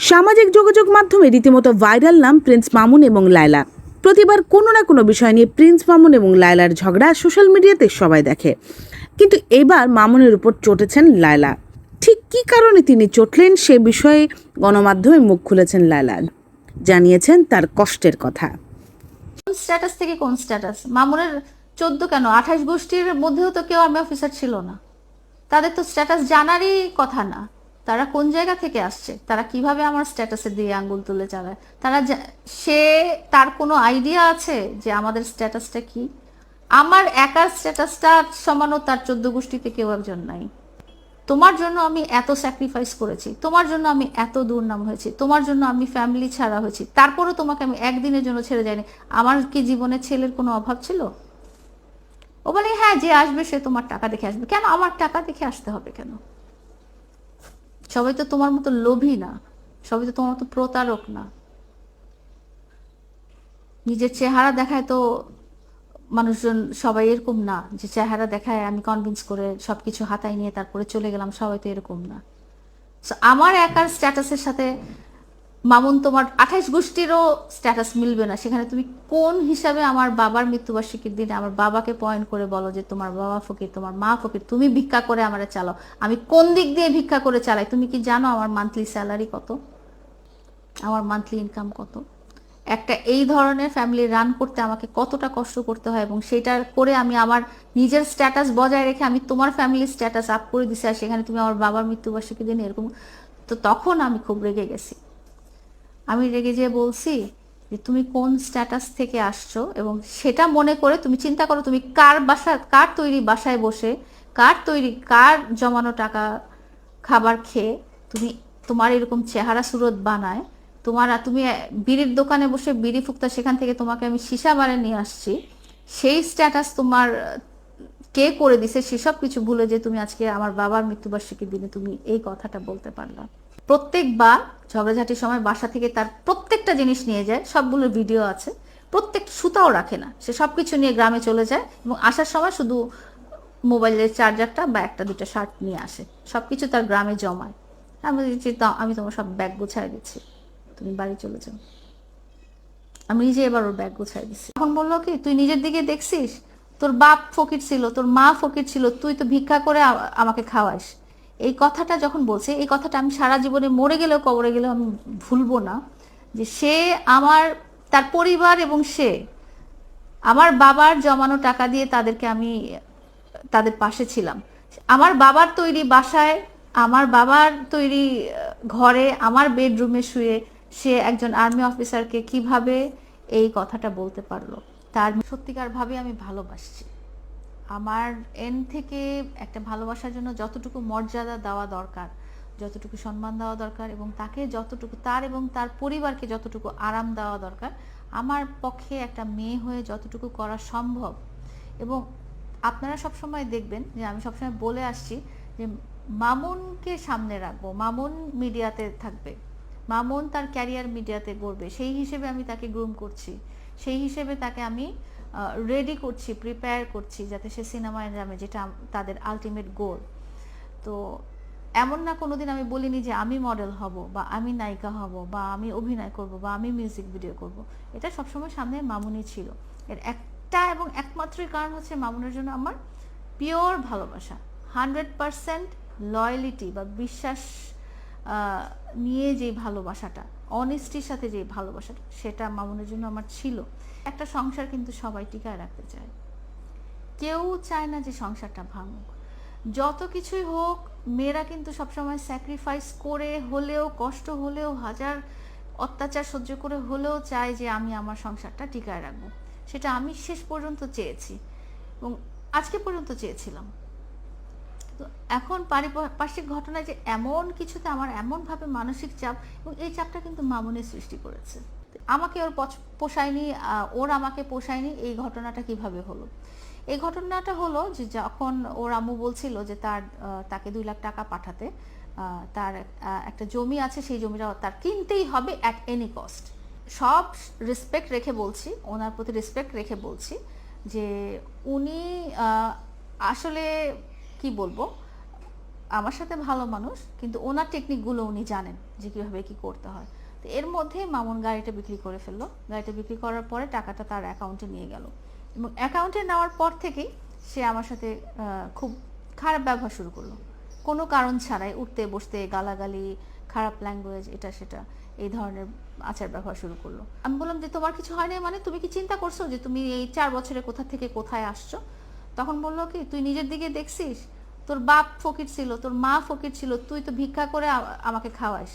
সামাজিক যোগাযোগ মাধ্যমে রীতিমতো ভাইরাল নাম প্রিন্স মামুন এবং লায়লা। প্রতিবার কোনো না কোনো বিষয় নিয়ে প্রিন্স মামুন এবং লায়লার ঝগড়া সোশ্যাল মিডিয়াতে সবাই দেখে, কিন্তু এবার মামুনের উপর চটেছেন লায়লা। ঠিক কী কারণে তিনি চটলেন সে বিষয়ে গণমাধ্যমে মুখ খুলেছেন লায়লা, জানিয়েছেন তার কষ্টের কথা। কোন স্ট্যাটাস থেকে কোন স্ট্যাটাস? মামুনের 14 কেন 28 গোষ্ঠীর মধ্যেও তো কেউ আর্মি অফিসার ছিল না। তাদের তো স্ট্যাটাস জানারই কথা না। তারা কোন জায়গা থেকে আসছে, তারা কিভাবে আমার স্ট্যাটাসে দিয়ে আঙ্গুল তুলে চালায়, সে তার কোনো আইডিয়া আছে যে আমাদের স্ট্যাটাসটা কি? আমার একার স্ট্যাটাসটা সমানও তার 14 গোষ্ঠীতে কেউ একজন নাই। তোমার জন্য আমি এত স্যাক্রিফাইস করেছি, তোমার জন্য আমি এত দুর্নাম হয়েছি, তোমার জন্য আমি ফ্যামিলি ছাড়া হয়েছি, তারপরও তোমাকে আমি একদিনের জন্য ছেড়ে যাইনি। আমার কি জীবনে ছেলের কোনো অভাব ছিল? ও বলে হ্যাঁ, যে আসবে সে তোমার টাকা দেখে আসবে। কেন আমার টাকা দেখে আসতে হবে কেন? সবাই তো তোমার মতো লোভী না, সবাই তো তোমার মতো প্রতারক না। নিজের চেহারা দেখায় তো মানুষজন সবাই এরকম না, যে চেহারা দেখায় আমি কনভিন্স করে সবকিছু হাতায় নিয়ে তারপরে চলে গেলাম। সবাই তো এরকম না। আমার একার স্ট্যাটাসের সাথে মামুন তোমার 28 গোষ্ঠীরও স্ট্যাটাস মিলবে না। সেখানে তুমি কোন হিসাবে আমার বাবার মৃত্যুবার্ষিকীর দিনে আমার বাবাকে পয়েন্ট করে বলো যে তোমার বাবা ফকির, তোমার মা ফকির, তুমি ভিক্ষা করে আমারে চালাও? আমি কোন দিক দিয়ে ভিক্ষা করে চালাই? তুমি কি জানো আমার মান্থলি স্যালারি কত, আমার মান্থলি ইনকাম কত? একটা এই ধরনের ফ্যামিলি রান করতে আমাকে কতটা কষ্ট করতে হয়, এবং সেটা করে আমি আমার নিজের স্ট্যাটাস বজায় রেখে আমি তোমার ফ্যামিলির স্ট্যাটাস আপ করে দিছি, আর সেখানে তুমি আমার বাবার মৃত্যুবার্ষিকী দিন এরকম। তো তখন আমি খুব রেগে গেছি। আমি রেগে যেয়ে বলছি যে তুমি কোন স্ট্যাটাস থেকে আসছো, এবং সেটা মনে করে তুমি চিন্তা করো তুমি কার তৈরি বাসায় বসে, কার জমানো টাকা খাবার খেয়ে তুমি তোমার এরকম চেহারা সুরত বানায়, তুমি বিড়ির দোকানে বসে বিড়ি ফুকতা, সেখান থেকে তোমাকে আমি সীসা বারে নিয়ে আসছি। সেই স্ট্যাটাস তোমার কে করে দিছে সেসব কিছু ভুলে যে তুমি আজকে আমার বাবার মৃত্যুবার্ষিকীর দিনে তুমি এই কথাটা বলতে পারলা। প্রত্যেকবার ঝগড়াঝাটির সময় বাসা থেকে তার প্রত্যেকটা জিনিস নিয়ে যায়, সবগুলোর ভিডিও আছে। প্রত্যেক সুতাও রাখে না, সে সবকিছু নিয়ে গ্রামে চলে যায়, এবং আসার সময় শুধু মোবাইলের চার্জারটা বা একটা দুটো শার্ট নিয়ে আসে। সবকিছু তার গ্রামে জমায়। আমি বলছি আমি তোমার সব ব্যাগ গুছাই দিচ্ছি, তুমি বাড়ি চলে যাও। আমি নিজে এবার ওর ব্যাগ গুছাই দিচ্ছি। তখন বললো কি, তুই নিজের দিকে দেখছিস? তোর বাপ ফকির ছিল, তোর মা ফকির ছিল, তুই তো ভিক্ষা করে আমাকে খাওয়াস। এই কথাটা যখন বলছে, এই কথাটা আমি সারা জীবনে মরে গেলেও কবরে গেলেও আমি ভুলবো না। যে সে আমার, তার পরিবার এবং সে আমার বাবার জমানো টাকা দিয়ে তাদেরকে আমি তাদের পাশে ছিলাম। আমার বাবার তৈরি বাসায়, আমার বাবার তৈরি ঘরে, আমার বেডরুমে শুয়ে সে একজন আর্মি অফিসারকে কিভাবে এই কথাটা বলতে পারলো? তার সত্যিকার ভাবে আমি ভালোবাসছি। আমার এন থেকে একটা ভালোবাসার জন্য যতটুকু মর্যাদা দেওয়া দরকার, যতটুকু সম্মান দেওয়া দরকার, এবং তাকে যতটুকু, তার এবং তার পরিবারকে যতটুকু আরাম দেওয়া দরকার, আমার পক্ষে একটা মেয়ে হয়ে যতটুকু করা সম্ভব। এবং আপনারা সবসময় দেখবেন যে আমি সবসময় বলে আসছি যে মামুনকে সামনে রাখবো, মামুন মিডিয়াতে থাকবে, মামুন তার ক্যারিয়ার মিডিয়াতে গড়বে, সেই হিসেবে আমি তাকে গ্রুম করছি, সেই হিসেবে তাকে আমি রেডি করছি, প্রিপেয়ার করছি, যাতে সে সিনেমায় যাবে, যেটা তাদের আলটিমেট গোল। তো এমন না কোনোদিন আমি বলিনি যে আমি মডেল হব, বা আমি নায়িকা হব, বা আমি অভিনয় করব, বা আমি মিউজিক ভিডিও করব। এটা সবসময় সামনে মামুনই ছিল। এর একটা এবং একমাত্রই কারণ হচ্ছে মামুনের জন্য আমার পিওর ভালোবাসা, 100% লয়্যালিটি বা বিশ্বাস নিয়ে যে ভালোবাসাটা, অনেস্টির সাথে যে ভালোবাসাটা, সেটা মামুনের জন্য আমার ছিল। একটা সংসার কিন্তু সবাই টিকায় রাখতে চায়, কেউ চায় না যে সংসারটা ভাঙুক। যত কিছুই হোক, মেয়েরা কিন্তু সবসময় স্যাক্রিফাইস করে হলেও, কষ্ট হলেও, হাজার অত্যাচার সহ্য করে হলেও চায় যে আমি আমার সংসারটা টিকায় রাখবো। সেটা আমি শেষ পর্যন্ত চেয়েছি, এবং আজকে পর্যন্ত চেয়েছিলাম। তো এখন পারিপার্শ্বিক ঘটনায় যে এমন কিছুতে আমার এমনভাবে মানসিক চাপ, এবং এই চাপটা কিন্তু মামুনের সৃষ্টি করেছে। আমাকে ওর পোষায়নি, ওর আমাকে পোষায়নি। এই ঘটনাটা কিভাবে হলো? এই ঘটনাটা হলো যে যখন ওর আম্মু বলছিল যে তাকে 2 লাখ টাকা পাঠাতে, তার একটা জমি আছে, সেই জমিটা তার কিনতেই হবে অ্যাট এনি কস্ট। সব রেসপেক্ট রেখে বলছি, ওনার প্রতি রেসপেক্ট রেখে বলছি যে উনি আসলে কি বলবো, আমার সাথে ভালো মানুষ, কিন্তু ওনার টেকনিকগুলো উনি জানেন। যে কীভাবে কী করতে হয়। তো এর মধ্যে মামুন গাড়িটা বিক্রি করে ফেললো। গাড়িটা বিক্রি করার পরে টাকাটা তার অ্যাকাউন্টে নিয়ে গেল, এবং অ্যাকাউন্টে নেওয়ার পর থেকেই সে আমার সাথে খুব খারাপ ব্যবহার শুরু করলো, কোনো কারণ ছাড়াই উঠতে বসতে গালাগালি, খারাপ ল্যাঙ্গুয়েজ, এটা সেটা এই ধরনের আচার ব্যবহার শুরু করলো। আমি বললাম যে তোমার কিছু হয় না, মানে তুমি কি চিন্তা করছো যে তুমি এই 4 বছরে কোথা থেকে কোথায় আসছো? তখন বললো কি, তুই নিজের দিকে দেখছিস? তোর বাপ ফকির ছিল, তোর মা ফকির ছিল, তুই তো ভিক্ষা করে আমাকে খাওয়াইস।